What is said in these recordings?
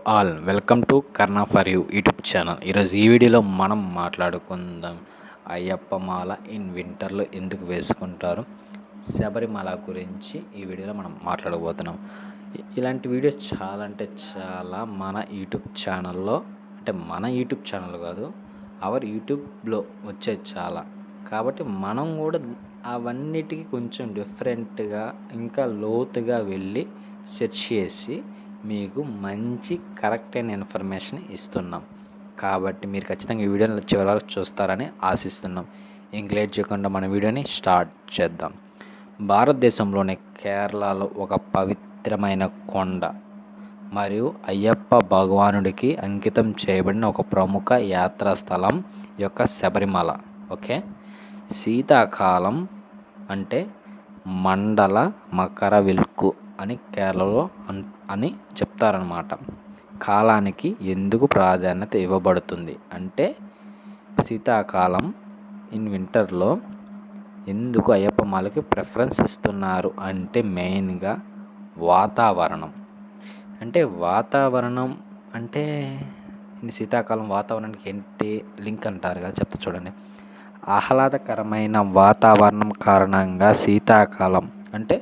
All welcome to Karna for you YouTube channel. ఈరోజు ఈ వీడియోలో మనం మాట్లాడుకుందాం అయ్యప్ప మాల ఇన్ వింటర్లో ఎందుకు వేసుకుంటారు, శబరిమల గురించి ఈ వీడియోలో మనం మాట్లాడబోతున్నాం. ఇలాంటి వీడియో చాలా అంటే చాలా మన యూట్యూబ్ ఛానల్లో, అంటే మన యూట్యూబ్ ఛానల్ కాదు, అవర్ యూట్యూబ్లో వచ్చే చాలా. కాబట్టి మనం కూడా అవన్నిటికీ కొంచెం డిఫరెంట్గా ఇంకా లోతుగా వెళ్ళి సెర్చ్ చేసి మీకు మంచి కరెక్ట్ అయిన ఇన్ఫర్మేషన్ ఇస్తున్నాం. కాబట్టి మీరు ఖచ్చితంగా ఈ వీడియోని చివరి వరకు చూస్తారని ఆశిస్తున్నాం. ఇంక లేట్ చేయకుండా మన వీడియోని స్టార్ట్ చేద్దాం. భారతదేశంలోని కేరళలో ఒక పవిత్రమైన కొండ మరియు అయ్యప్ప భగవానుడికి అంకితం చేయబడిన ఒక ప్రముఖ యాత్రా స్థలం యొక్క శబరిమల. ఓకే, శీతాకాలం అంటే మండల మకర విల్కు అని కేరళలో అని చెప్తారనమాట. కాలానికి ఎందుకు ప్రాధాన్యత ఇవ్వబడుతుంది అంటే, శీతాకాలం ఇన్ వింటర్లో ఎందుకు అయ్యప్ప మాలకి ప్రిఫరెన్స్ ఇస్తున్నారు అంటే మెయిన్గా వాతావరణం. అంటే శీతాకాలం వాతావరణానికి ఏంటి లింక్ అంటారు కదా, చెప్తా చూడండి. ఆహ్లాదకరమైన వాతావరణం కారణంగా శీతాకాలం అంటే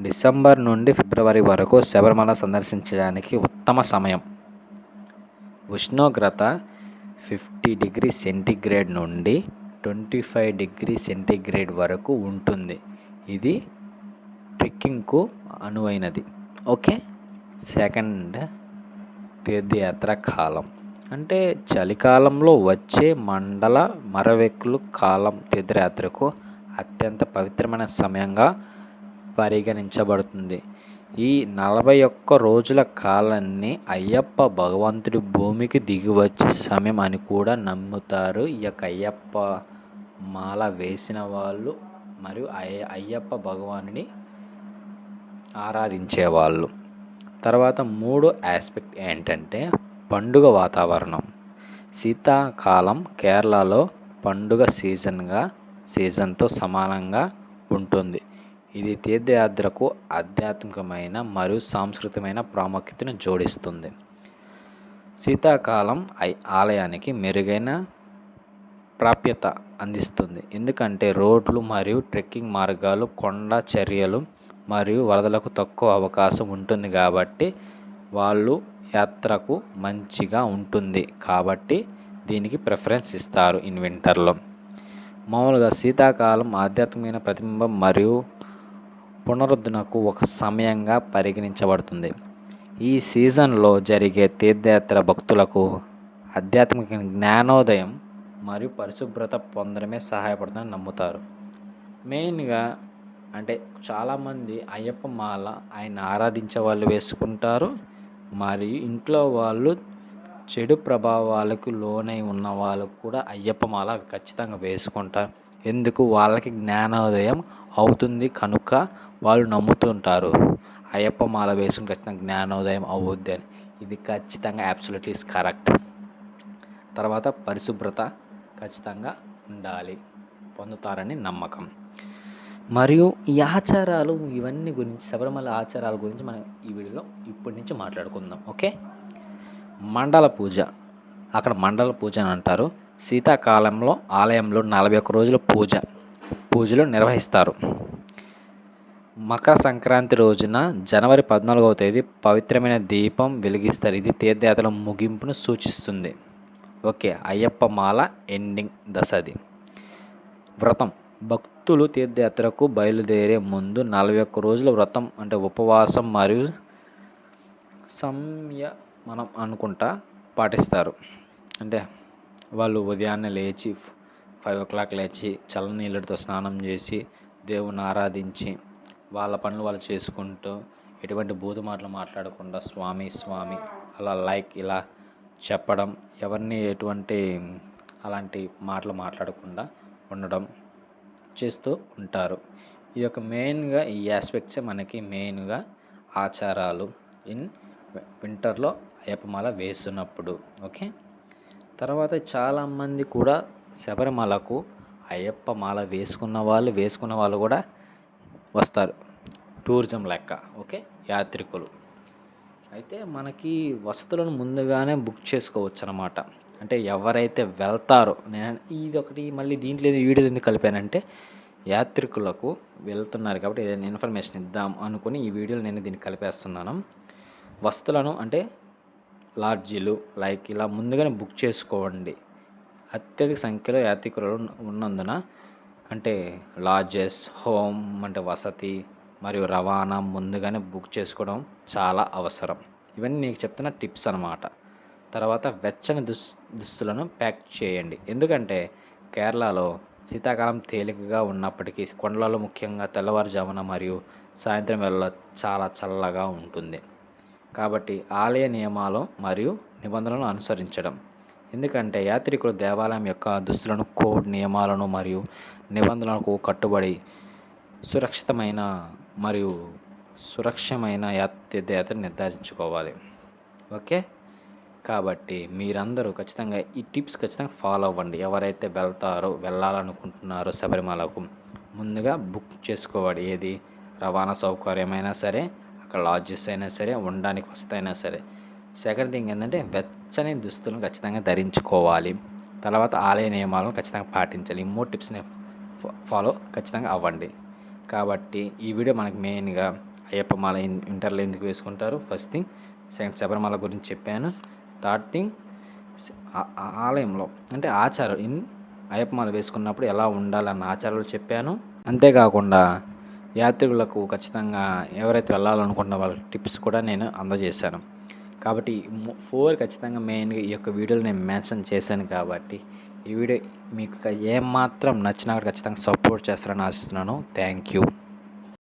డిసెంబర్ నుండి ఫిబ్రవరి వరకు శబరిమల సందర్శించడానికి ఉత్తమ సమయం. ఉష్ణోగ్రత 50 డిగ్రీ సెంటీగ్రేడ్ నుండి 25 డిగ్రీ సెంటీగ్రేడ్ వరకు ఉంటుంది. ఇది ట్రెక్కింగ్కు అనువైనది. ఓకే, సెకండ్ తీర్థయాత్ర కాలం అంటే చలికాలంలో వచ్చే మండల మరవెక్కులు కాలం తీర్థయాత్రకు అత్యంత పవిత్రమైన సమయంగా పరిగణించబడుతుంది. ఈ 41 రోజుల కాలాన్ని అయ్యప్ప భగవంతుడి భూమికి దిగివచ్చే సమయం అని కూడా నమ్ముతారు ఈ యొక్క అయ్యప్ప మాల వేసిన వాళ్ళు మరియు అయ్యప్ప భగవానుని ఆరాధించేవాళ్ళు. తర్వాత మూడో ఆస్పెక్ట్ ఏంటంటే పండుగ వాతావరణం. శీతాకాలం కేరళలో పండుగ సీజన్తో సమానంగా ఉంటుంది. ఇది తీర్థయాత్రకు ఆధ్యాత్మికమైన మరియు సాంస్కృతికమైన ప్రాముఖ్యతను జోడిస్తుంది. శీతాకాలం ఆలయానికి మెరుగైన ప్రాప్యత అందిస్తుంది, ఎందుకంటే రోడ్లు మరియు ట్రెక్కింగ్ మార్గాలు, కొండ చర్యలు మరియు వరదలకు తక్కువ అవకాశం ఉంటుంది కాబట్టి వాళ్ళు యాత్రకు మంచిగా ఉంటుంది. కాబట్టి దీనికి ప్రిఫరెన్స్ ఇస్తారు ఇన్ వింటర్లో. మామూలుగా శీతాకాలం ఆధ్యాత్మికమైన ప్రతిబింబం మరియు పునరుద్ధరణకు ఒక సమయంగా పరిగణించబడుతుంది. ఈ సీజన్లో జరిగే తీర్థయాత్ర భక్తులకు ఆధ్యాత్మిక జ్ఞానోదయం మరియు పరిశుభ్రత పొందడమే సహాయపడుతుందని నమ్ముతారు. మెయిన్గా అంటే చాలామంది అయ్యప్ప మాల ఆయన ఆరాధించే వాళ్ళు వేసుకుంటారు, మరియు ఇంట్లో వాళ్ళు చెడు ప్రభావాలకు లోనై ఉన్న వాళ్ళు కూడా అయ్యప్ప మాల ఖచ్చితంగా వేసుకుంటారు. ఎందుకు? వాళ్ళకి జ్ఞానోదయం అవుతుంది కనుక వాళ్ళు నమ్ముతుంటారు అయ్యప్ప మాల వేసుకుని ఖచ్చితంగా జ్ఞానోదయం అవుద్ది అని. ఇది ఖచ్చితంగా అబ్సల్యూట్లీ ఈస్ కరెక్ట్. తర్వాత పరిశుభ్రత ఖచ్చితంగా ఉండాలి, పొందుతారని నమ్మకం. మరియు ఈ ఆచారాలు ఇవన్నీ గురించి, శబరిమల ఆచారాల గురించి మనం ఈ వీడియోలో ఇప్పటి నుంచి మాట్లాడుకుందాం. ఓకే, మండల పూజ. అక్కడ మండల పూజ అని అంటారు. శీతాకాలంలో ఆలయంలో 41 రోజుల పూజలు నిర్వహిస్తారు. మకర సంక్రాంతి రోజున జనవరి 14వ తేదీ పవిత్రమైన దీపం వెలిగిస్తారు. ఇది తీర్థయాత్రల ముగింపును సూచిస్తుంది. ఓకే, అయ్యప్ప మాల ఎండింగ్ దశది. వ్రతం. భక్తులు తీర్థయాత్రకు బయలుదేరే ముందు 41 రోజుల వ్రతం అంటే ఉపవాసం మరియు సంయమనం పాటిస్తారు. అంటే వాళ్ళు ఉదయాన్నే లేచి 5 o'clock లేచి చల్లనీళ్ళతో స్నానం చేసి దేవుని ఆరాధించి వాళ్ళ పనులు వాళ్ళు చేసుకుంటూ ఎటువంటి బూతు మాటలు మాట్లాడకుండా స్వామి ఇలా చెప్పడం, ఎవరిని ఎటువంటి అలాంటి మాటలు మాట్లాడకుండా ఉండడం చేస్తూ ఉంటారు. ఈ యొక్క మెయిన్గా ఈ ఆస్పెక్ట్సే మనకి మెయిన్గా ఆచారాలు ఇన్ వింటర్లో అయ్యప్ప మాల వేస్తున్నప్పుడు. ఓకే, తర్వాత చాలామంది కూడా శబరిమలకు అయ్యప్ప మాల వేసుకున్న వాళ్ళు కూడా వస్తారు, టూరిజం లెక్క. ఓకే, యాత్రికులు. అయితే మనకి వసతులను ముందుగానే బుక్ చేసుకోవచ్చు అనమాట. అంటే ఎవరైతే వెళ్తారో నేను ఇదొకటి మళ్ళీ దీంట్లో వీడియోలు ఎందుకు కలిపానంటే యాత్రికులకు వెళ్తున్నారు కాబట్టి ఏదైనా ఇన్ఫర్మేషన్ ఇద్దాం అనుకుని ఈ వీడియోలో నేను దీన్ని కలిపేస్తున్నాను. వసతులను అంటే లాడ్జీలు లైక్ ఇలా ముందుగానే బుక్ చేసుకోండి. అత్యధిక సంఖ్యలో యాత్రికులు ఉన్నందున అంటే లాడ్జెస్, హోమ్ అంటే వసతి మరియు రవాణా ముందుగానే బుక్ చేసుకోవడం చాలా అవసరం. ఇవన్నీ నీకు చెప్తున్న టిప్స్ అనమాట. తర్వాత వెచ్చని దుస్తులను ప్యాక్ చేయండి. ఎందుకంటే కేరళలో శీతాకాలం తేలికగా ఉన్నప్పటికీ కొండలలో ముఖ్యంగా తెల్లవారుజామున మరియు సాయంత్రం వేళలో చాలా చల్లగా ఉంటుంది. కాబట్టి ఆలయ నియమాలు మరియు నిబంధనలను అనుసరించడం. ఎందుకంటే యాత్రికులు దేవాలయం యొక్క దుస్తులను, కోడ్ నియమాలను మరియు నిబంధనలకు కట్టుబడి సురక్షితమైన మరియు సురక్షమైన యాత్రను నిర్ధారించుకోవాలి. ఓకే. కాబట్టి మీరందరూ ఖచ్చితంగా ఈ టిప్స్ ఖచ్చితంగా ఫాలో అవ్వండి. ఎవరైతే వెళ్ళాలనుకుంటున్నారో శబరిమలకు ముందుగా బుక్ చేసుకోవాలి. ఏది రవాణా సౌకర్యమైనా సరే, అక్కడ లాడ్జెస్ అయినా సరే, ఉండడానికి వసతైనా సరే. సెకండ్ థింగ్ ఏంటంటే వెచ్చని దుస్తులను ఖచ్చితంగా ధరించుకోవాలి. తర్వాత ఆలయ నియమాలను ఖచ్చితంగా పాటించాలి. ఈ 3 టిప్స్ని ఫాలో ఖచ్చితంగా అవ్వండి. కాబట్టి ఈ వీడియో మనకి మెయిన్గా అయ్యప్ప మాల ఇంటర్లో ఎందుకు వేసుకుంటారు ఫస్ట్ థింగ్, సెకండ్ శబరిమల గురించి చెప్పాను, థర్డ్ థింగ్ ఆలయంలో అంటే ఆచారం అయ్యప్ప మాల వేసుకున్నప్పుడు ఎలా ఉండాలన్న ఆచారాలు చెప్పాను. అంతేకాకుండా యాత్రికులకు ఖచ్చితంగా ఎవరైతే వెళ్ళాలనుకుంటున్న వాళ్ళ టిప్స్ కూడా నేను అందజేశాను. కాబట్టి 4 ఖచ్చితంగా మెయిన్గా ఈ యొక్క వీడియోలో నేను మెన్షన్ చేశాను. కాబట్టి ఈ వీడియో మీకు ఏమాత్రం నచ్చినా ఖచ్చితంగా సపోర్ట్ చేస్తారని ఆశిస్తున్నాను. Thank you.